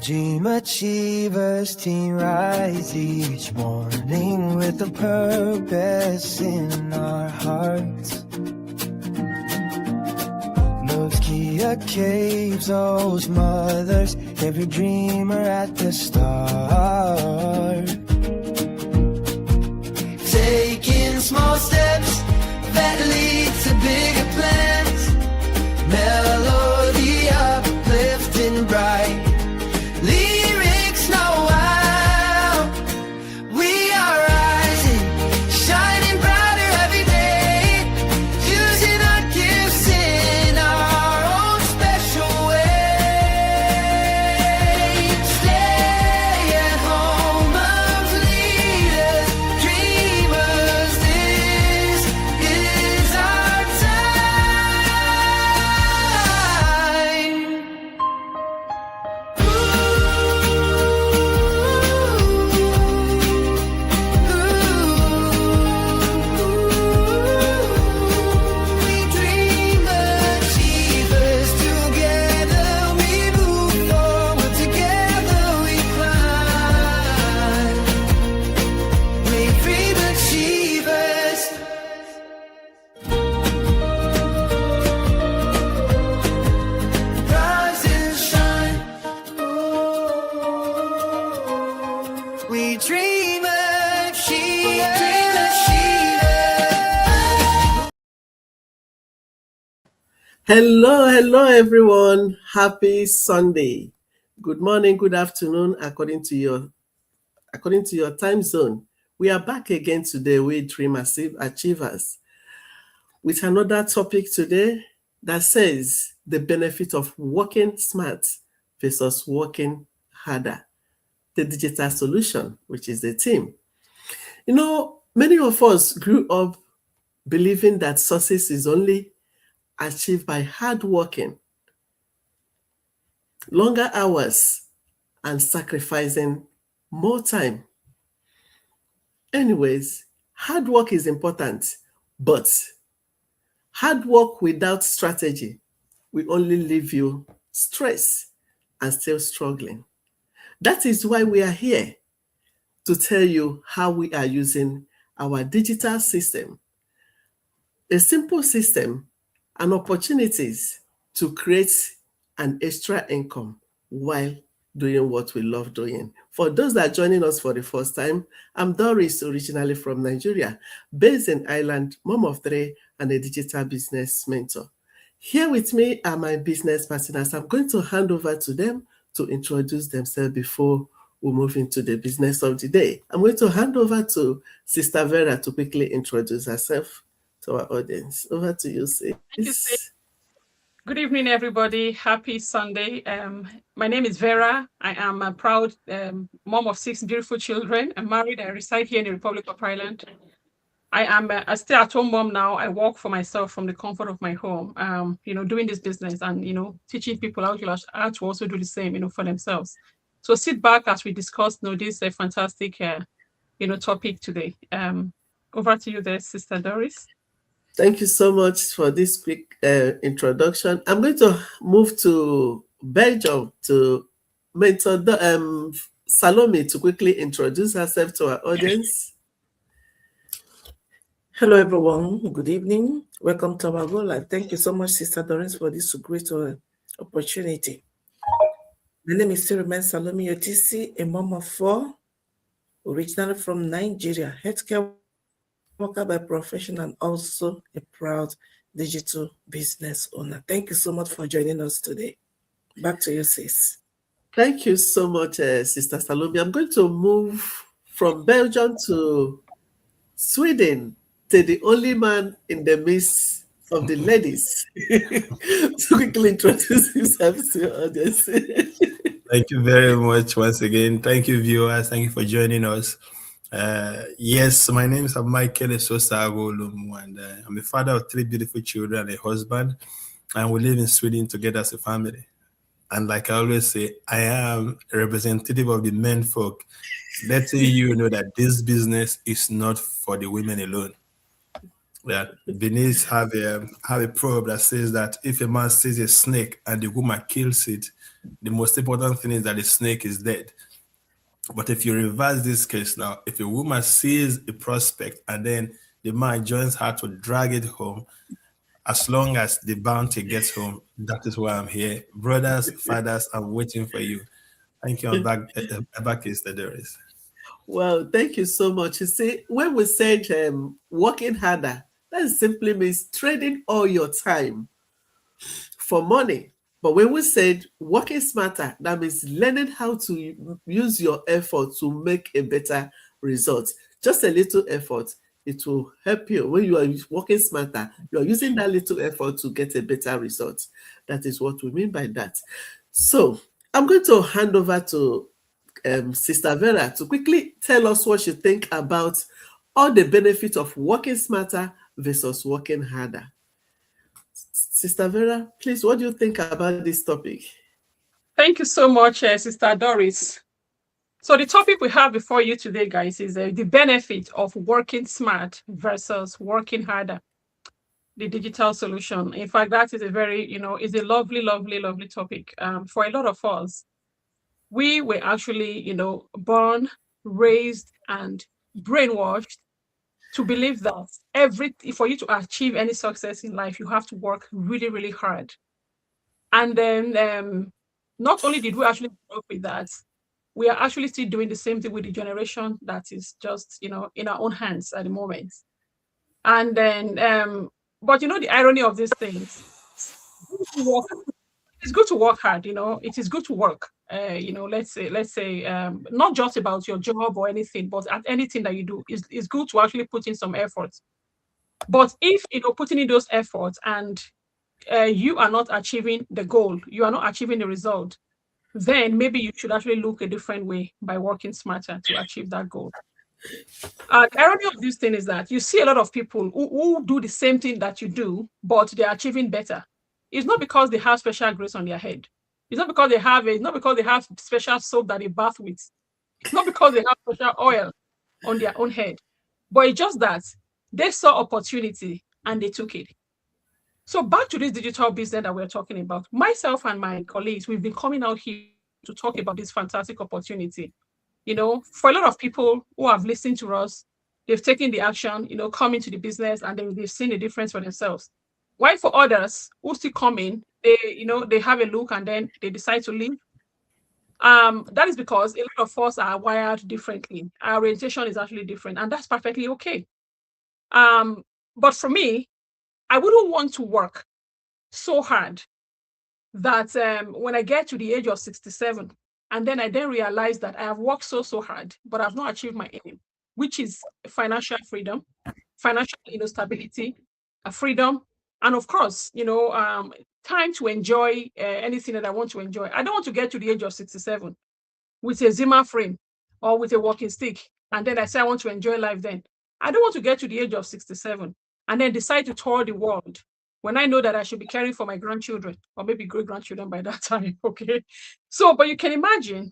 Dream Achievers team rise each morning with a purpose in our hearts. Those Kia Caves, those mothers, every dreamer at the start. Taking small steps that lead to bigger plans. Melody uplifting bright. Lyrics know how. We are rising, shining brighter every day. Using our gifts in our own special way. Stay at home, moms, leaders, dreamers. This is our time. We dream achievers, together we move forward, together we climb. We dream achievers. Rise and shine. We dream achievers. Hello, everyone. Happy Sunday. Good morning, good afternoon, according to your time zone. We are back again today with Dream Achievers with another topic today that says the benefit of working smart versus working harder. The digital solution, which is the theme. You know, many of us grew up believing that success is only achieved by hard working, longer hours, and sacrificing more time. Anyways, hard work is important, but hard work without strategy will only leave you stressed and still struggling. That is why we are here to tell you how we are using our digital system, a simple system, and opportunities to create an extra income while doing what we love doing. For those that are joining us for the first time, I'm Doris, originally from Nigeria, based in Ireland, mom of three, and a digital business mentor. Here with me are my business partners. I'm going to hand over to them to introduce themselves before we move into the business of the day. I'm going to hand over to Sister Vera to quickly introduce herself to our audience. Over to you, sis. Thank you, sis. Good evening, everybody. Happy Sunday. My name is Vera. I am a proud mom of 6 beautiful children. I'm married. I reside here in the Republic of Ireland. I am a stay-at-home mom now. I work for myself from the comfort of my home, doing this business and, teaching people how to also do the same, for themselves. So sit back as we discuss, this fantastic, topic today. Over to you there, Sister Doris. Thank you so much for this quick introduction. I'm going to move to Belgium to mentor Salome to quickly introduce herself to our audience. Hello, everyone. Good evening. Welcome to our Go Live. Thank you so much, Sister Doris, for this great opportunity. My name is Sirimen Salome Otisi, a mom of 4, originally from Nigeria, healthcare worker by profession and also a proud digital business owner. Thank you so much for joining us today. Back to you, sis. Thank you so much, Sister Salome. I'm going to move from Belgium to Sweden, to the only man in the midst of the ladies to quickly introduce himself to your audience. Thank you very much once again. Thank you, viewers. Thank you for joining us. Yes, my name is Michael Esosa-Agolumu, and I'm a father of 3 beautiful children and a husband, and we live in Sweden together as a family. And like I always say, I am a representative of the men folk, letting you know that this business is not for the women alone. Yeah, Benin have a proverb that says that if a man sees a snake and the woman kills it, the most important thing is that the snake is dead. But if you reverse this case now, if a woman sees a prospect and then the man joins her to drag it home, as long as the bounty gets home, that is why I'm here. Brothers, fathers, I'm waiting for you. Thank you. I'm back, Mr. Doris. Well, thank you so much. You see, when we said working harder, that simply means trading all your time for money. But when we said working smarter, that means learning how to use your effort to make a better result. Just a little effort, it will help you. When you are working smarter, you are using that little effort to get a better result. That is what we mean by that. So I'm going to hand over to Sister Vera to quickly tell us what you think about all the benefits of working smarter versus working harder. Sister Vera, please, what do you think about this topic? Thank you so much, Sister Doris. So the topic we have before you today, guys, is the benefit of working smart versus working harder, the digital solution. In fact, that is a very, is a lovely, lovely, lovely topic. For a lot of us, we were actually, born, raised, and brainwashed to believe that for you to achieve any success in life, you have to work really, really hard. And then not only did we actually work with that, we are actually still doing the same thing with the generation that is just, in our own hands at the moment. And then, but the irony of these things, it's good to work hard, it is good to work. Let's say, not just about your job or anything, but at anything that you do, it's good to actually put in some effort. But if, putting in those efforts and you are not achieving the goal, you are not achieving the result, then maybe you should actually look a different way by working smarter to achieve that goal. The irony of this thing is that you see a lot of people who do the same thing that you do, but they're achieving better. It's not because they have special grace on their head. It's not because they have special soap that they bath with. It's not because they have special oil on their own head. But it's just that they saw opportunity and they took it. So back to this digital business that we're talking about. Myself and my colleagues, we've been coming out here to talk about this fantastic opportunity. For a lot of people who have listened to us, they've taken the action, come into the business and they've seen the difference for themselves. Why for others who still come in, they have a look and then they decide to leave. That is because a lot of us are wired differently. Our orientation is actually different, and that's perfectly okay. But for me, I wouldn't want to work so hard that when I get to the age of 67, and then I realize that I have worked so hard, but I've not achieved my aim, which is financial freedom, financial stability, freedom, and of course, time to enjoy anything that I want to enjoy. I don't want to get to the age of 67 with a Zimmer frame or with a walking stick, and then I say I want to enjoy life then. I don't want to get to the age of 67 and then decide to tour the world when I know that I should be caring for my grandchildren or maybe great-grandchildren by that time, okay? So, but you can imagine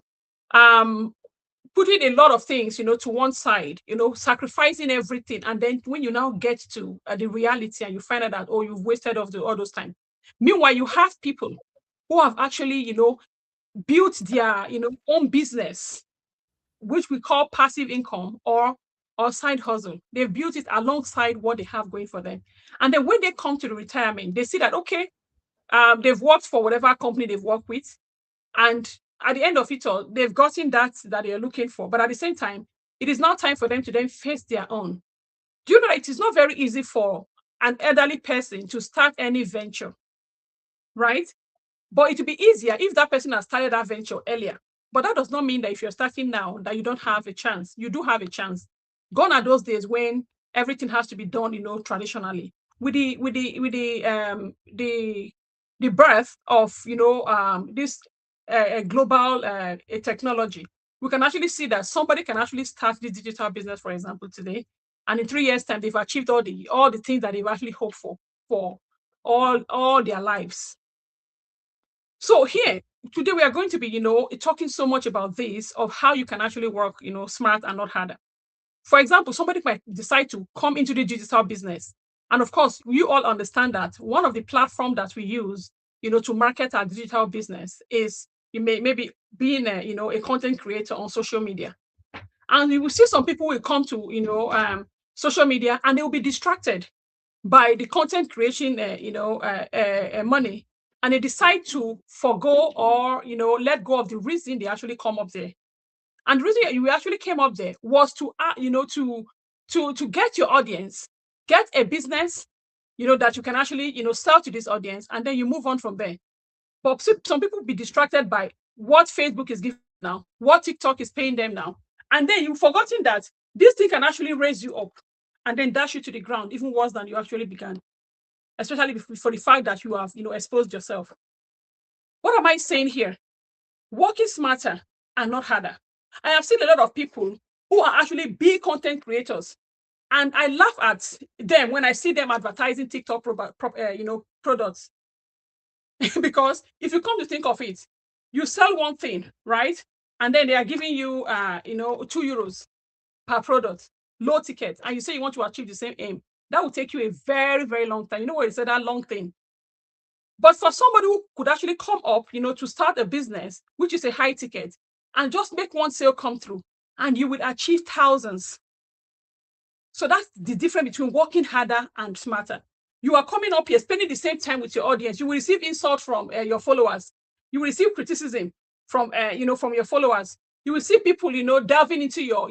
putting a lot of things, to one side, sacrificing everything. And then when you now get to the reality and you find out that, oh, you've wasted all those time. Meanwhile, you have people who have actually, built their, own business, which we call passive income or side hustle. They've built it alongside what they have going for them. And then when they come to the retirement, they see that, okay, they've worked for whatever company they've worked with. And at the end of it all, they've gotten that they're looking for. But at the same time, it is now time for them to then face their own. Do you know that it is not very easy for an elderly person to start any venture, right? But it will be easier if that person has started that venture earlier. But that does not mean that if you're starting now, that you don't have a chance. You do have a chance. Gone are those days when everything has to be done, traditionally. With the birth of this global technology, we can actually see that somebody can actually start this digital business, for example, today, and in 3 years' time, they've achieved all the things that they've actually hoped for all their lives. So here today, we are going to be, talking so much about this of how you can actually work, smart and not harder. For example, somebody might decide to come into the digital business And of course, you all understand that one of the platforms that we use, to market our digital business is maybe being a content creator on social media. And you will see some people will come to, social media and they will be distracted by the content creation, money. And they decide to forgo or, let go of the reason they actually come up there. And the reason you actually came up there was to get your audience, get a business, that you can actually, sell to this audience, and then you move on from there. But some people be distracted by what Facebook is giving now, what TikTok is paying them now. And then you've forgotten that this thing can actually raise you up and then dash you to the ground, even worse than you actually began, especially for the fact that you have, exposed yourself. What am I saying here? Working smarter and not harder. I have seen a lot of people who are actually big content creators, and I laugh at them when I see them advertising TikTok products. Because if you come to think of it, you sell one thing, right? And then they are giving you, 2 euros per product, low ticket, and you say you want to achieve the same aim. That will take you a very, very long time. You know what you said, that long thing. But for somebody who could actually come up, to start a business, which is a high ticket, and just make one sale come through, and you will achieve thousands. So that's the difference between working harder and smarter. You are coming up here, spending the same time with your audience. You will receive insult from your followers. You will receive criticism from your followers. You will see people, delving into your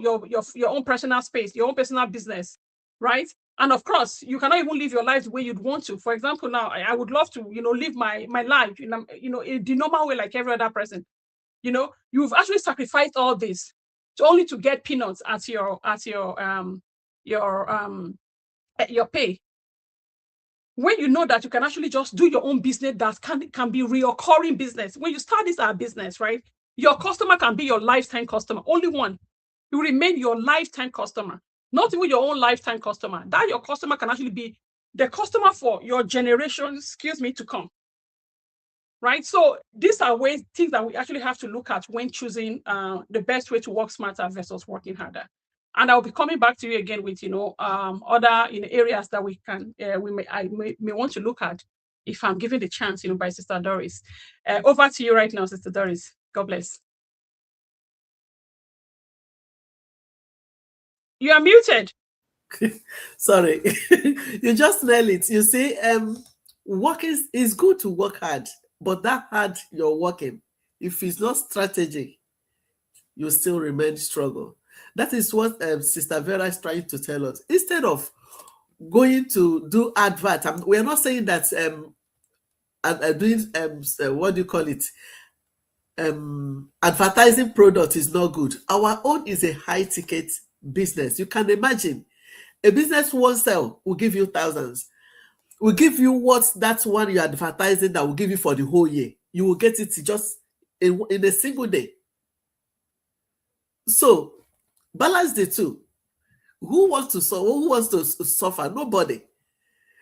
own personal space, your own personal business, right? And of course, you cannot even live your life the way you'd want to. For example, now I would love to, live my life, in the normal way like every other person. You've actually sacrificed all this only to get peanuts at your pay. When you know that you can actually just do your own business that can be reoccurring business. When you start this business, right? Your customer can be your lifetime customer, only one. You remain your lifetime customer, not even your own lifetime customer. That your customer can actually be the customer for your generations, to come. Right? So these are things that we actually have to look at when choosing the best way to work smarter versus working harder. And I'll be coming back to you again with, other areas that I may want to look at if I'm given the chance, by Sister Doris. Over to you right now, Sister Doris. God bless. You are muted. Sorry, you just nailed it. You see, work is good to work hard, but that hard you're working, if it's not strategic, you still remain struggle. That is what Sister Vera is trying to tell us. Instead of going to do advert, we're not saying that doing what do you call it? Advertising product is not good. Our own is a high ticket business. You can imagine a business one sell will give you thousands. Will give you what that one you're advertising that will give you for the whole year. You will get it just in a single day. So balance the two. Who wants to suffer? Nobody.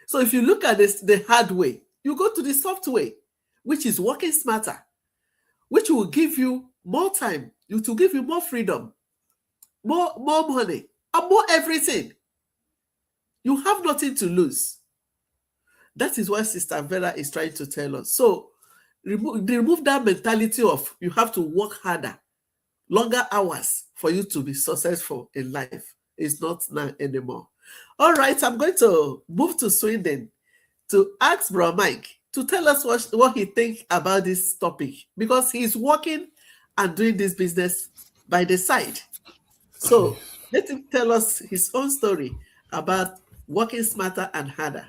So if you look at this the hard way, you go to the soft way, which is working smarter, which will give you more time, it will give you more freedom, more money, and more everything. You have nothing to lose. That is what Sister Vera is trying to tell us. So remove that mentality of you have to work harder, longer hours for you to be successful in life. It's not now anymore. All right, I'm going to move to Sweden to ask Bro Mike to tell us what he thinks about this topic, because he's working and doing this business by the side. So let him tell us his own story about working smarter and harder.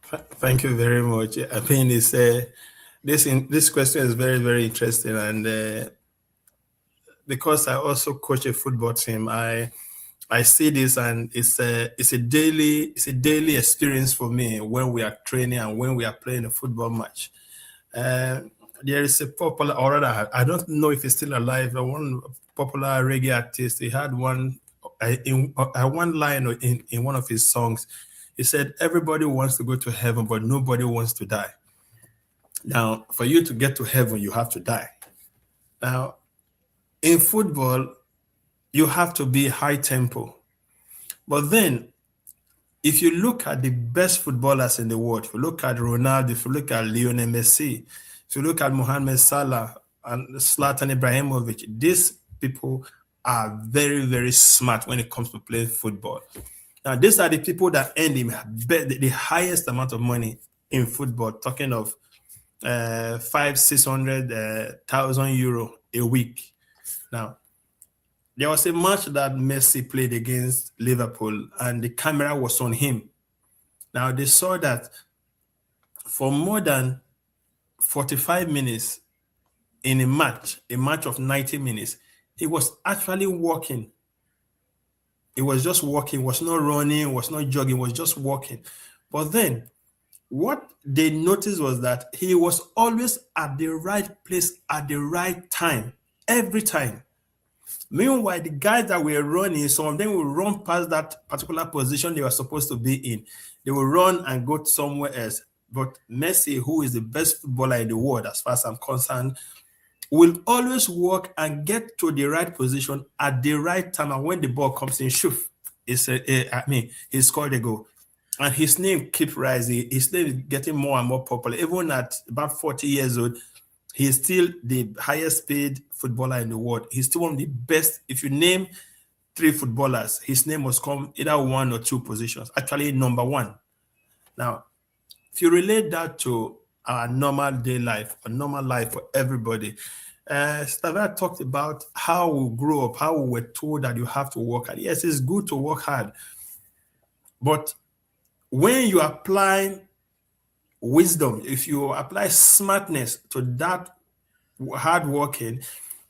Thank you very much. I think this question is very, very interesting, and because I also coach a football team, I see this, and it's a daily experience for me when we are training and when we are playing a football match. There is a popular, or rather, I don't know if it's still alive, one popular reggae artist. He had one line in one of his songs. He said, "Everybody wants to go to heaven, but nobody wants to die." Now, for you to get to heaven, you have to die. Now, in football, you have to be high tempo. But then, if you look at the best footballers in the world, if you look at Ronaldo, if you look at Lionel Messi, if you look at Mohamed Salah and Zlatan Ibrahimovic, these people are very, very smart when it comes to playing football. Now, these are the people that earn the highest amount of money in football, talking of 500,000-600,000 euro a week. Now, there was a match that Messi played against Liverpool, and the camera was on him. Now, they saw that for more than 45 minutes in a match of 90 minutes, he was actually walking. He was just walking, was not running, was not jogging, was just walking. But then, what they noticed was that he was always at the right place at the right time, every time. Meanwhile, the guys that were running, some of them will run past that particular position they were supposed to be in. They will run and go somewhere else. But Messi, who is the best footballer in the world, as far as I'm concerned, will always walk and get to the right position at the right time. And when the ball comes in, shoof, he scored a goal. And his name keeps rising. His name is getting more and more popular. Even at about 40 years old, he's still the highest paid footballer in the world. He's still one of the best. If you name 3 footballers, his name must come either 1 or 2 positions. Actually, number 1. Now, if you relate that to our normal day life, a normal life for everybody, Stavera talked about how we grew up, how we were told that you have to work hard. Yes, it's good to work hard. But when you apply wisdom, if you apply smartness to that hard working,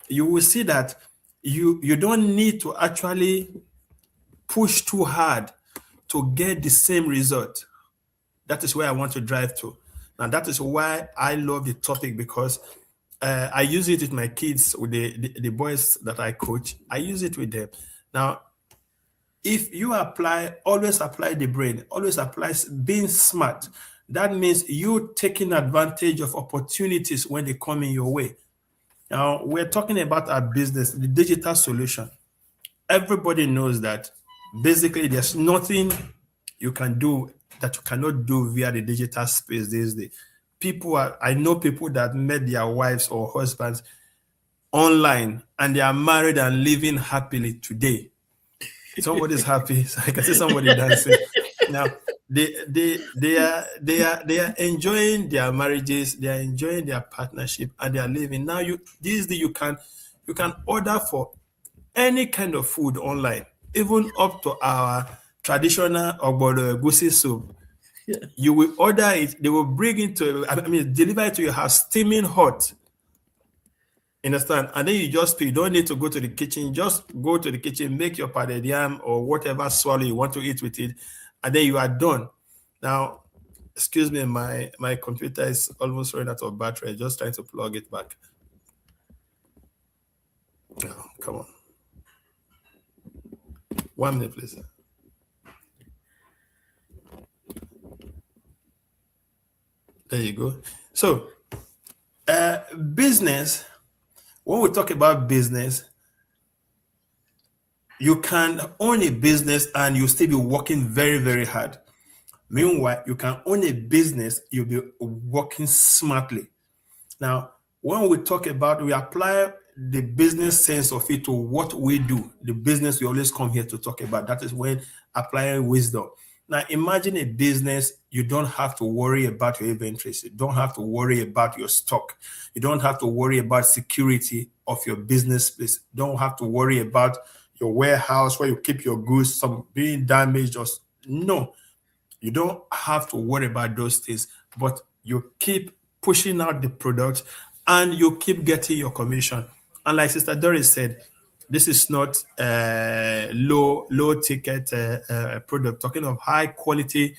you will see that you don't need to actually push too hard to get the same result. That is where I want to drive to. Now, that is why I love the topic, because I use it with my kids, with the boys that I coach. I use it with them. Now, if you always apply the brain, always apply being smart, that means you taking advantage of opportunities when they come in your way. Now, we're talking about our business, the digital solution. Everybody knows that basically there's nothing you can do that you cannot do via the digital space these days. I know people that met their wives or husbands online, and they are married and living happily today. Somebody's happy. So I can see somebody dancing. Now, they are enjoying their marriages, they are enjoying their partnership, and they are living. Now, these days you can order for any kind of food online, even up to our traditional ogbono egusi soup. Yeah. You will order it, they will bring it deliver it to your house steaming hot. Understand? And then you don't need to go to the kitchen. Just go to the kitchen, make your pounded yam or whatever swallow you want to eat with it, and then you are done. Now, excuse me, my computer is almost running out of battery. I'm just trying to plug it back. Oh, come on. 1 minute, please. There you go. So, business. When we talk about business, you can own a business and you still be working very, very hard. Meanwhile, you can own a business, you'll be working smartly. Now, when we talk about, we apply the business sense of it to what we do, the business we always come here to talk about. That is when applying wisdom. Now, imagine a business, you don't have to worry about your inventories. You don't have to worry about your stock. You don't have to worry about security of your business place. You don't have to worry about your warehouse where you keep your goods, some being damaged. No, you don't have to worry about those things, but you keep pushing out the product and you keep getting your commission. And like Sister Doris said, this is not low ticket product. Talking of high quality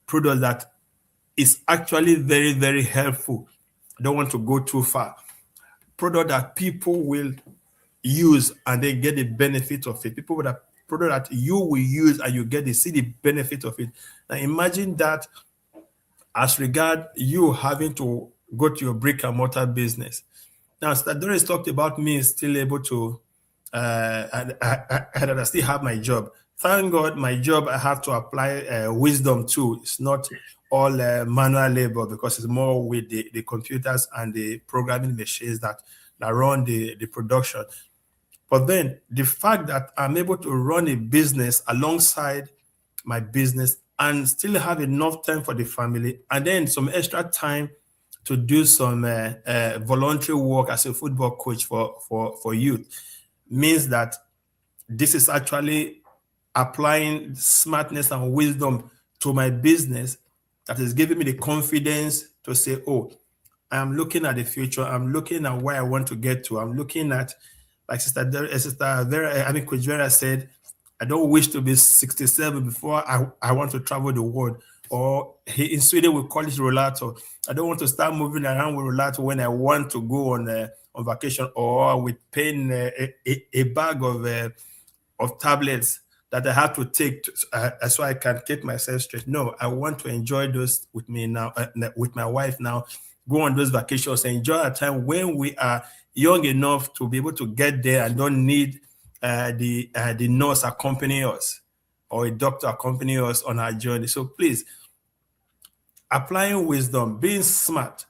product that is actually very, very helpful. I don't want to go too far. Product that people will use and they get the benefit of it. Product that you will use and you see the benefit of it. Now imagine that as regard you having to go to your brick and mortar business. Now, Sister Doris talked about me still able to and I still have my job. thank God, my job, I have to apply wisdom too. It's not all manual labor, because it's more with the computers and the programming machines that run the production. But then the fact that I'm able to run a business alongside my business and still have enough time for the family, and then some extra time to do some voluntary work as a football coach for youth, means that this is actually applying smartness and wisdom to my business that is giving me the confidence to say, oh, I'm looking at the future. I'm looking at where I want to get to. I'm looking at, like Sister Vera, Coach Vera said, I don't wish to be 67 before I want to travel the world. Or in Sweden, we call it rollator. I don't want to start moving around with rollator when I want to go on vacation, or with paying a bag of tablets that I have to take so I can keep myself straight. No, I want to enjoy those with me now, with my wife now, go on those vacations, enjoy a time when we are young enough to be able to get there and don't need the nurse accompany us or a doctor accompany us on our journey. So please, applying wisdom, being smart,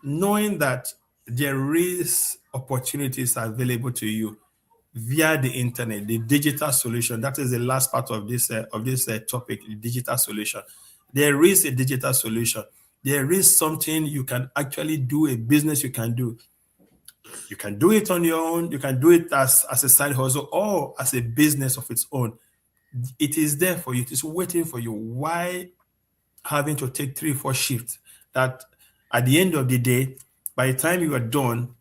knowing that there is opportunities available to you via the internet, the digital solution. That is the last part of this topic, the digital solution. There is a digital solution. There is something you can actually do, a business you can do. You can do it on your own. You can do it as a side hustle or as a business of its own. It is there for you. It is waiting for you. Why having to take 3-4 shifts that at the end of the day, by the time you are done,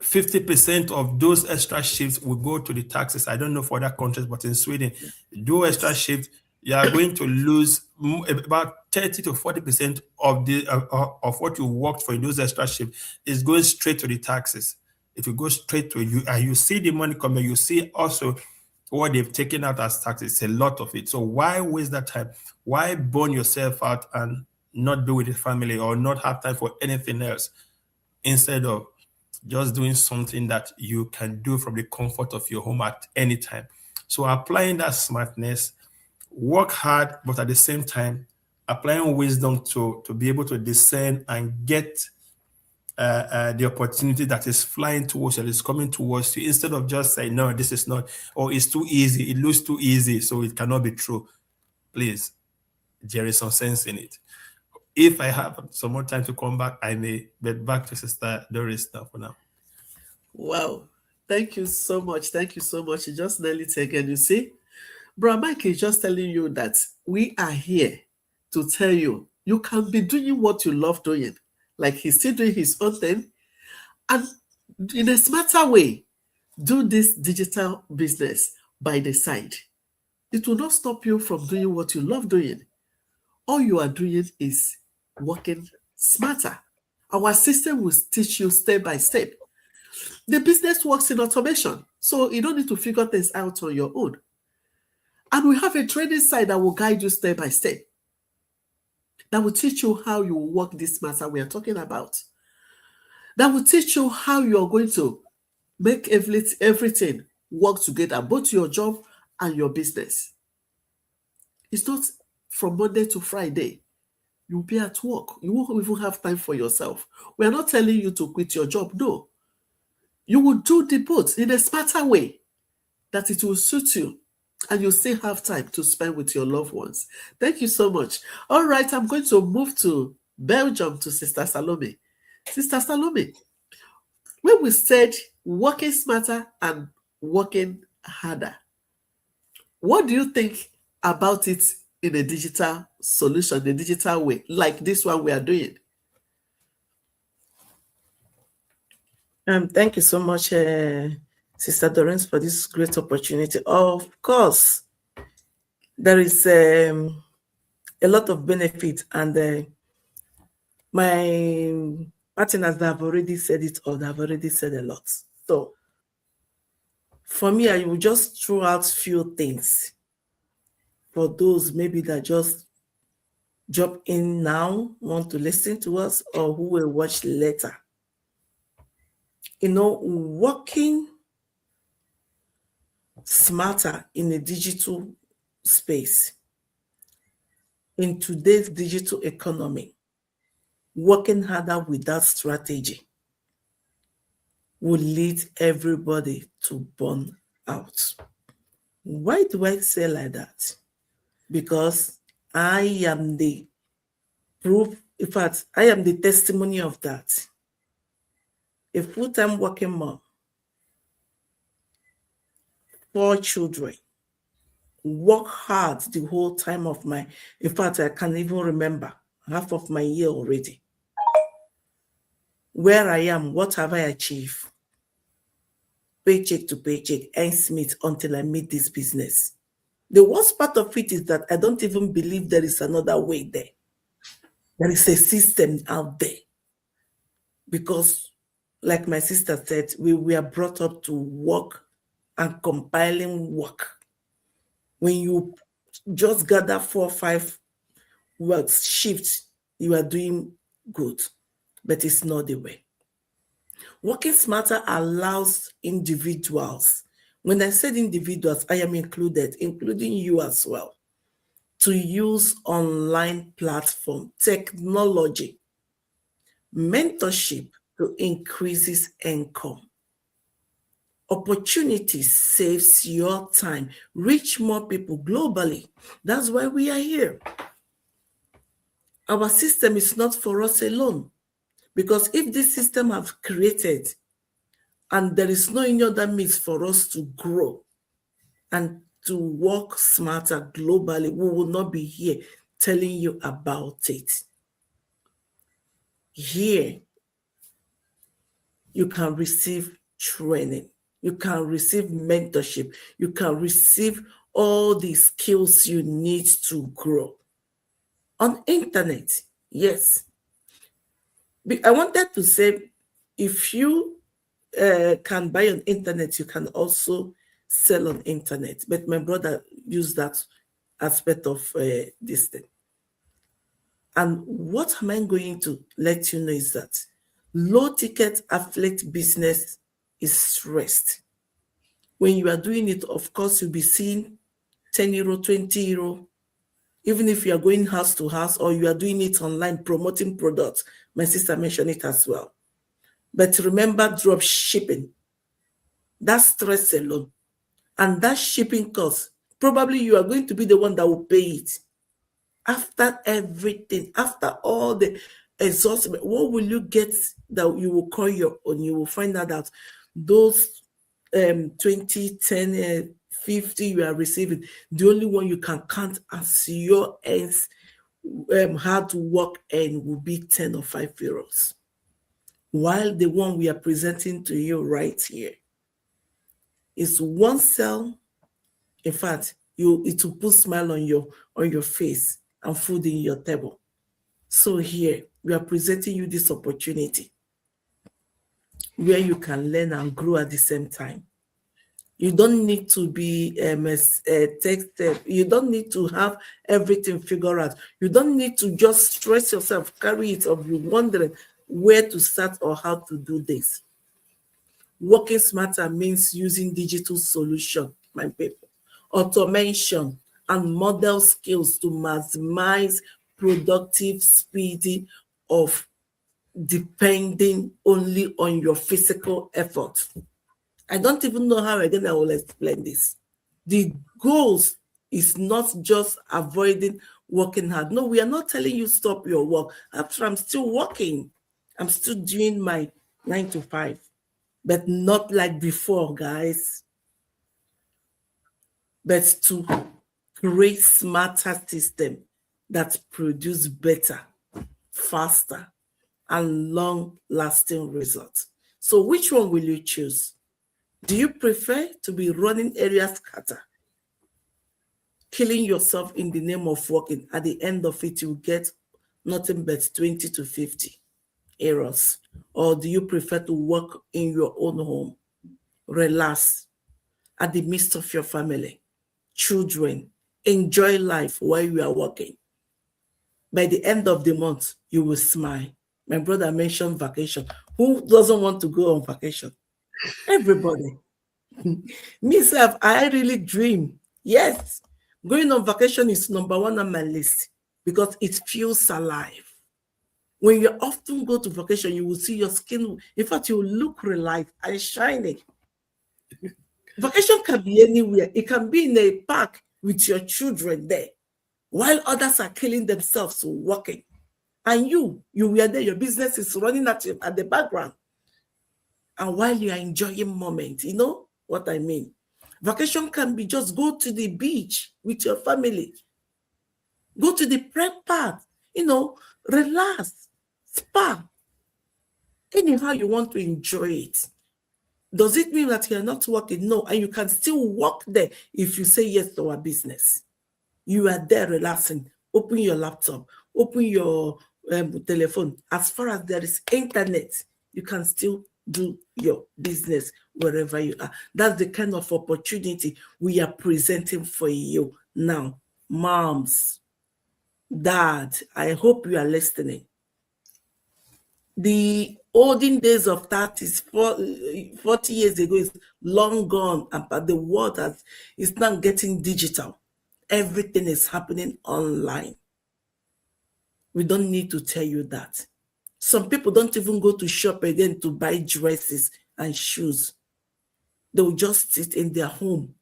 50% of those extra shifts will go to the taxes. I don't know for other countries, but in Sweden, do extra shifts, you are going to lose about 30 to 40% of what you worked for in those extra shifts is going straight to the taxes. If you go straight to you and you see the money coming, you see also what they've taken out as taxes. It's a lot of it. So why waste that time? Why burn yourself out and not be with the family or not have time for anything else, instead of just doing something that you can do from the comfort of your home at any time? So applying that smartness, work hard, but at the same time, applying wisdom to be able to discern and get the opportunity that is flying towards you, that is coming towards you, instead of just saying, no, this is not, or it's too easy, it looks too easy, so it cannot be true. Please, there is some sense in it. If I have some more time to come back, I may get back to Sister Doris now for now. Wow. Thank you so much. Thank you so much. You just nailed it again. You see, Bro Mike is just telling you that we are here to tell you, you can be doing what you love doing. Like he's still doing his own thing. And in a smarter way, do this digital business by the side. It will not stop you from doing what you love doing. All you are doing is working smarter. Our system will teach you step by step. The business works in automation, so you don't need to figure things out on your own. And we have a training side that will guide you step by step, that will teach you how you work this matter we are talking about, that will teach you how you are going to make everything work together, both your job and your business. It's not from Monday to Friday. You'll be at work. You won't even have time for yourself. We are not telling you to quit your job. No. You will do the both in a smarter way that it will suit you, and you'll still have time to spend with your loved ones. Thank you so much. All right, I'm going to move to Belgium to Sister Salome. Sister Salome, when we said working smarter and working harder, what do you think about it in a digital solution, the digital way, like this one we are doing? Thank you so much, Sister Doreen, for this great opportunity. Of course, there is a lot of benefit, and my partners have already said it, or they have already said a lot. So, for me, I will just throw out few things for those maybe that just jump in now, want to listen to us, or who will watch later. You know, working smarter in a digital space. In today's digital economy, working harder without strategy will lead everybody to burn out. Why do I say like that? Because I am the proof, in fact, I am the testimony of that. A full-time working mom, 4 children, work hard the whole time of my, in fact, I can't even remember half of my year already. Where I am, what have I achieved? Paycheck to paycheck, ends meet until I meet this business. The worst part of it is that I don't even believe there is another way there. There is a system out there. Because, like my sister said, we are brought up to work and compiling work. When you just gather 4 or 5 works, shifts, you are doing good. But it's not the way. Working smarter allows individuals. When I said individuals, I am included, including you as well, to use online platform, technology, mentorship to increase income. Opportunity saves your time, reach more people globally. That's why we are here. Our system is not for us alone. Because if this system have created and there is no any other means for us to grow and to work smarter globally, we will not be here telling you about it. Here, you can receive training, you can receive mentorship, you can receive all the skills you need to grow. On internet, yes. I wanted to say, if you can buy on internet, you can also sell on internet. But my brother used that aspect of this thing. And what am I going to let you know is that low ticket affiliate business is stressed. When you are doing it, of course, you'll be seeing 10 euro, 20 euro, even if you are going house to house or you are doing it online, promoting products. My sister mentioned it as well. But remember drop shipping. That's stress alone. And that shipping cost, probably you are going to be the one that will pay it. After everything, after all the exhaustion, what will you get that you will call your own? You will find out that those 20, 10, 50 you are receiving, the only one you can count as your ends hard work and will be 10 or 5 euros. While the one we are presenting to you right here is one cell. In fact, it will put smile on your face and food in your table. So here we are presenting you this opportunity where you can learn and grow at the same time. You don't need to be tech. You don't need to have everything figured out. You don't need to just stress yourself, carry it, or be wondering where to start or how to do this. Working smarter means using digital solution, my people, automation, and model skills to maximize productive speed of depending only on your physical effort. I don't even know how again I will explain this. The goals is not just avoiding working hard. No, we are not telling you stop your work. After I'm still working, I'm still doing my 9 to 5, but not like before, guys. But to create smarter system that produce better, faster, and long-lasting results. So which one will you choose? Do you prefer to be running area scatter, killing yourself in the name of working? At the end of it, you get nothing but 20 to 50 errors. Or do you prefer to work in your own home, relax at the midst of your family, children, enjoy life while you are working? By the end of the month, you will smile. My brother mentioned vacation. Who doesn't want to go on vacation? Everybody. Myself, I really dream. Yes, Going on vacation is number one on my list because it feels alive. When you often go to vacation, you will see your skin. In fact, you will look relieved and shining. Vacation can be anywhere. It can be in a park with your children there, while others are killing themselves working. And you were there, your business is running at the background. And while you are enjoying moment, you know what I mean? Vacation can be just go to the beach with your family. Go to the prep part, relax, spa. Anyhow you want to enjoy it. Does it mean that you're not working? No, and you can still work there if you say yes to our business. You are there relaxing. Open your laptop, open your telephone. As far as there is internet, you can still do your business wherever you are. That's the kind of opportunity we are presenting for you now. Moms, dad, I hope you are listening. The olden days of 30s, 40 years ago is long gone, but the world is now getting digital. Everything is happening online. We don't need to tell you that. Some people don't even go to shop again to buy dresses and shoes. They will just sit in their home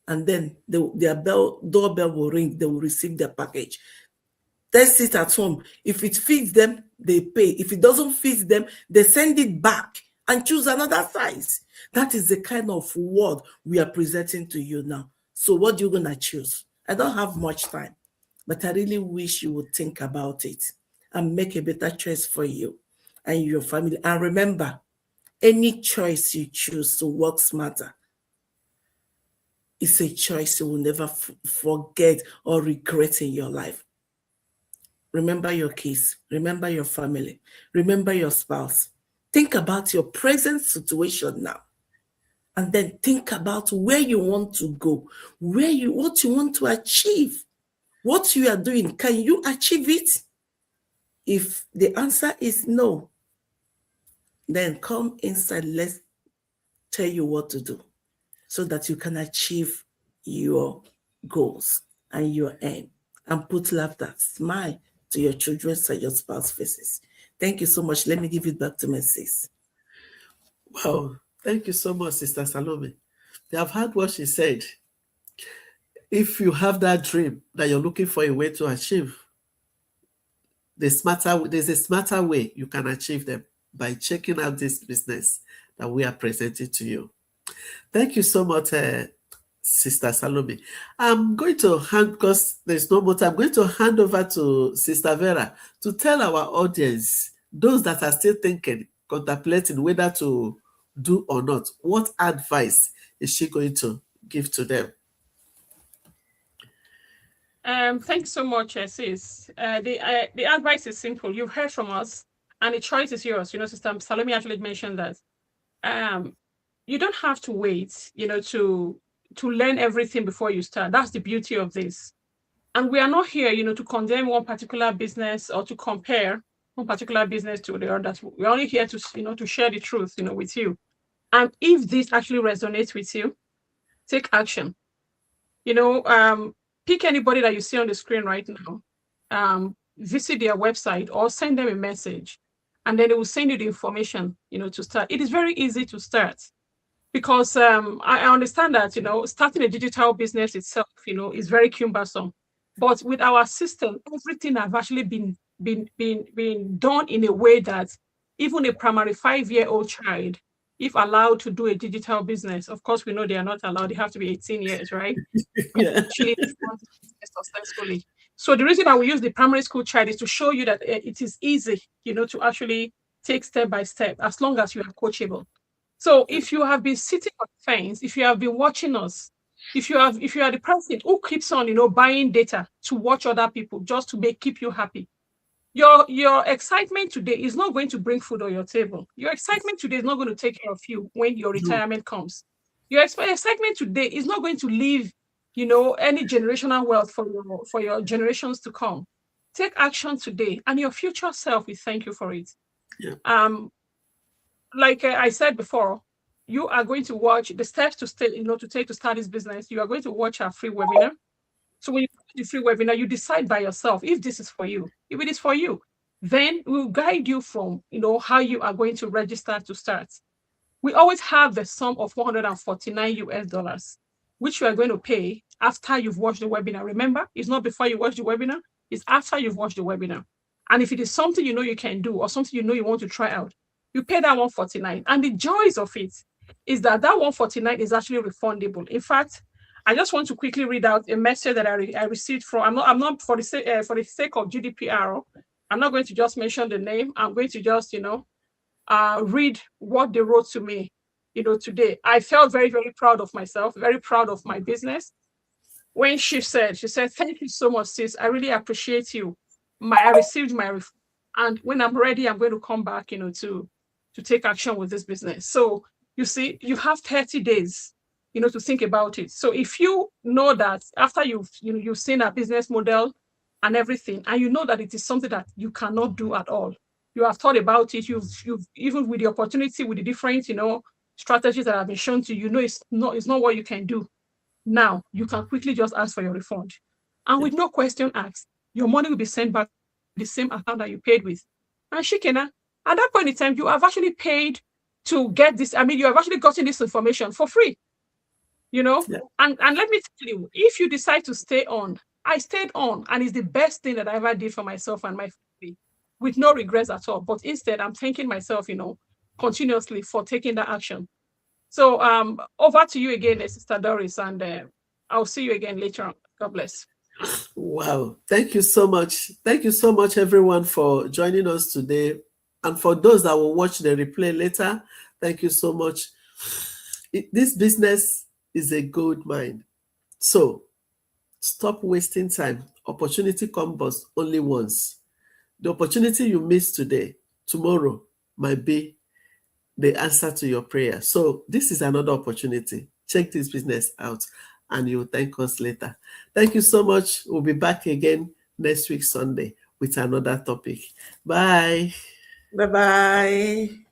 and then their doorbell will ring. They will receive their package. They sit at home. If it fits them, they pay. If it doesn't fit them, they send it back and choose another size. That is the kind of world we are presenting to you now. So what are you going to choose? I don't have much time, but I really wish you would think about it and make a better choice for you and your family. And remember, any choice you choose to work smarter is a choice you will never forget or regret in your life. Remember your kids, remember your family, remember your spouse. Think about your present situation now. And then think about where you want to go, what you want to achieve, what you are doing. Can you achieve it? If the answer is no, then come inside. Let's tell you what to do so that you can achieve your goals and your aim and put laughter, smile to your children's and your spouse faces. Thank you so much. Let me give it back to my sis. Wow. Thank you so much, Sister Salome. You have heard what she said. If you have that dream that you're looking for a way to achieve, there's a smarter way you can achieve them by checking out this business that we are presenting to you. Thank you so much, Sister Salome. I'm going to because there's no more time, I'm going to hand over to Sister Vera to tell our audience, those that are still thinking, contemplating whether to do or not, what advice is she going to give to them? Thanks so much, sis. The advice is simple. You've heard from us, and the choice is yours. Sister Salome actually mentioned that. You don't have to wait, to learn everything before you start. That's the beauty of this. And we are not here, to condemn one particular business or to compare one particular business to the other. We're only here to, to share the truth, with you. And if this actually resonates with you, take action. Pick anybody that you see on the screen right now, visit their website or send them a message, and then they will send you the information, to start. It is very easy to start because I understand that, starting a digital business itself, is very cumbersome. But with our system, everything has actually been done in a way that even a primary 5-year-old child, if allowed to do a digital business, of course, we know they are not allowed. They have to be 18 years, right? Yeah. Actually, successfully. So the reason that we use the primary school child is to show you that it is easy, to actually take step by step, as long as you are coachable. So if you have been sitting on the fence, if you have been watching us, if you are the person who keeps on, buying data to watch other people just to keep you happy, your excitement today is not going to bring food on your table. Your excitement today is not going to take care of you when your retirement comes. Your excitement today is not going to leave, any generational wealth for your generations to come. Take action today, and your future self will thank you for it. Yeah. Like I said before, you are going to watch the steps to take to start this business. You are going to watch our free webinar. So when you do the free webinar, you decide by yourself if this is for you. If it is for you, then we'll guide you from, how you are going to register to start. We always have the sum of $449 US, which you are going to pay after you've watched the webinar. Remember, it's not before you watch the webinar, it's after you've watched the webinar. And if it is something you can do or something you want to try out, you pay that $149. And the joys of it is that $149 is actually refundable. In fact, I just want to quickly read out a message that I received from, I'm not for the sake of GDPR, I'm not going to just mention the name. I'm going to just, read what they wrote to me, today. I felt very, very proud of myself, very proud of my business. When she said, thank you so much, sis. I really appreciate you. I received my refund. And when I'm ready, I'm going to come back, to take action with this business. So you see, you have 30 days, to think about it. So if you know that after you've seen a business model and everything, and you know that it is something that you cannot do at all, you have thought about it, you've even with the opportunity, with the different, strategies that have been shown to you, it's not what you can do. Now you can quickly just ask for your refund. And with no question asked, your money will be sent back to the same account that you paid with. And Shikena, at that point in time, you have actually paid to get this. I mean, you have actually gotten this information for free, Yeah. And let me tell you, if you decide to stay on, I stayed on, and it's the best thing that I ever did for myself and my family, with no regrets at all. But instead, I'm thanking myself, continuously for taking that action. So over to you again, Sister Doris, and I'll see you again later on. God bless. Wow. Thank you so much. Thank you so much, everyone, for joining us today. And for those that will watch the replay later, thank you so much. This business is a gold mine. So stop wasting time. Opportunity comes only once. The opportunity you miss today, tomorrow might be the answer to your prayer. So this is another opportunity. Check this business out and you'll thank us later. Thank you so much. We'll be back again next week, Sunday, with another topic. Bye. Bye-bye.